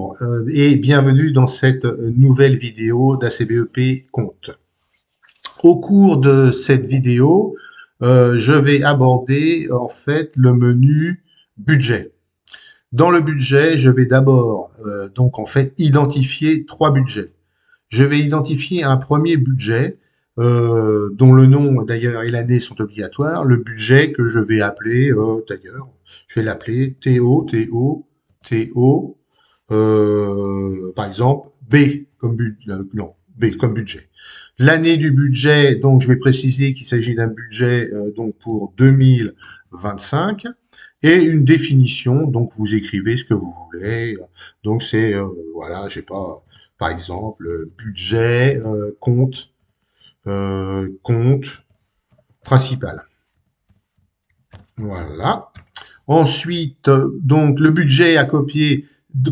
Bonjour et bienvenue dans cette nouvelle vidéo d'ACBEP Compte. Au cours de cette vidéo, je vais aborder en fait le menu budget. Dans le budget, je vais d'abord donc en fait identifier trois budgets. Je vais identifier un premier budget dont le nom d'ailleurs et l'année sont obligatoires. Le budget que je vais appeler d'ailleurs, je vais l'appeler TO. Par exemple, B comme budget. L'année du budget, donc je vais préciser qu'il s'agit d'un budget donc pour 2025 et une définition. Donc vous écrivez ce que vous voulez. Donc c'est voilà, j'ai pas, par exemple, budget compte principal. Voilà. Ensuite, donc le budget à copier.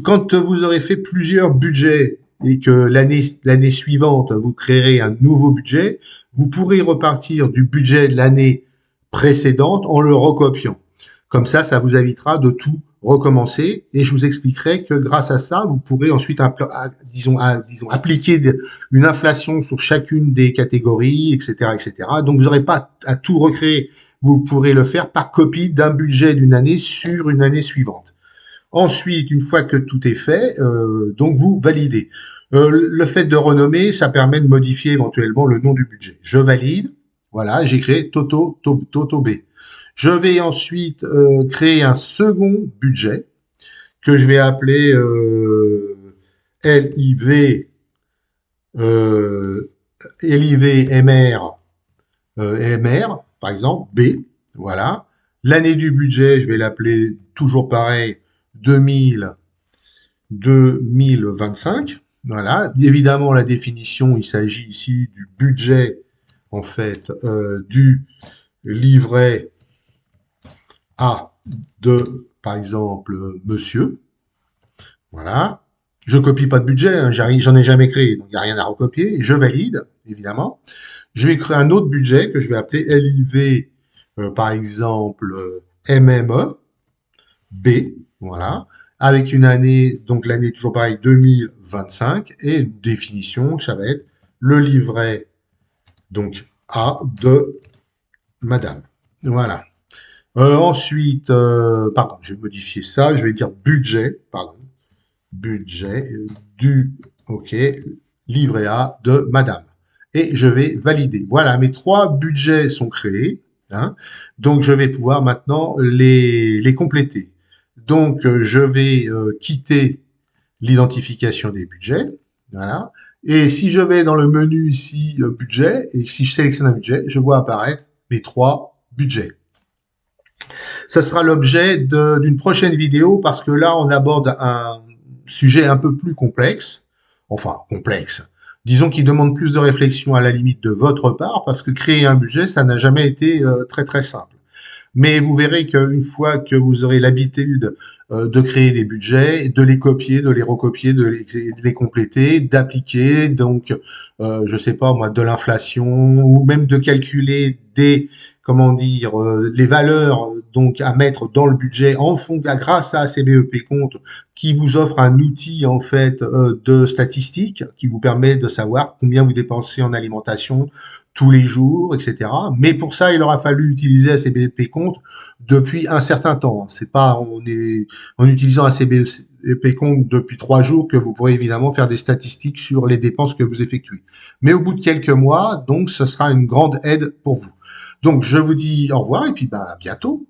Quand vous aurez fait plusieurs budgets et que l'année suivante, vous créerez un nouveau budget, vous pourrez repartir du budget de l'année précédente en le recopiant. Comme ça vous évitera de tout recommencer et je vous expliquerai que grâce à ça, vous pourrez ensuite appliquer une inflation sur chacune des catégories, etc., etc. Donc vous n'aurez pas à tout recréer. Vous pourrez le faire par copie d'un budget d'une année sur une année suivante. Ensuite, une fois que tout est fait, donc vous validez. Le fait de renommer, ça permet de modifier éventuellement le nom du budget. Je valide. Voilà, j'ai créé Toto B. Je vais ensuite créer un second budget que je vais appeler LIV MR, par exemple, B, voilà. L'année du budget, je vais l'appeler toujours pareil, 2025, voilà. Évidemment, la définition, il s'agit ici du budget, en fait, du livret A de, par exemple, monsieur, voilà. Je copie pas de budget, hein, j'en ai jamais créé, donc il n'y a rien à recopier. Je valide, évidemment. Je vais créer un autre budget que je vais appeler LIV, par exemple, MME, B, voilà, avec une année, donc l'année toujours pareil, 2025, et une définition, ça va être le livret, donc A de madame. Voilà. Ensuite, pardon, je vais modifier ça, je vais dire budget, pardon, budget ok, livret A de madame. Et je vais valider. Voilà, mes trois budgets sont créés. Hein, donc, je vais pouvoir maintenant les compléter. Donc, je vais quitter l'identification des budgets. Voilà. Et si je vais dans le menu ici, budget, et si je sélectionne un budget, je vois apparaître mes trois budgets. Ça sera l'objet d'une prochaine vidéo parce que là, on aborde un sujet un peu plus complexe. Enfin, complexe. Disons qu'il demande plus de réflexion à la limite de votre part parce que créer un budget, ça n'a jamais été très très simple. Mais vous verrez qu'une fois que vous aurez l'habitude de créer des budgets, de les copier, de les recopier, de les compléter, d'appliquer, donc, je sais pas moi, de l'inflation ou même de calculer des, comment dire, les valeurs donc à mettre dans le budget en fond, grâce à ACBEP Compte, qui vous offre un outil en fait de statistiques qui vous permet de savoir combien vous dépensez en alimentation tous les jours, etc. Mais pour ça, il aura fallu utiliser ACBEP Compte depuis un certain temps. C'est pas en utilisant ACBEP Compte depuis 3 jours que vous pourrez évidemment faire des statistiques sur les dépenses que vous effectuez. Mais au bout de quelques mois, donc, ce sera une grande aide pour vous. Donc, je vous dis au revoir et puis à bientôt.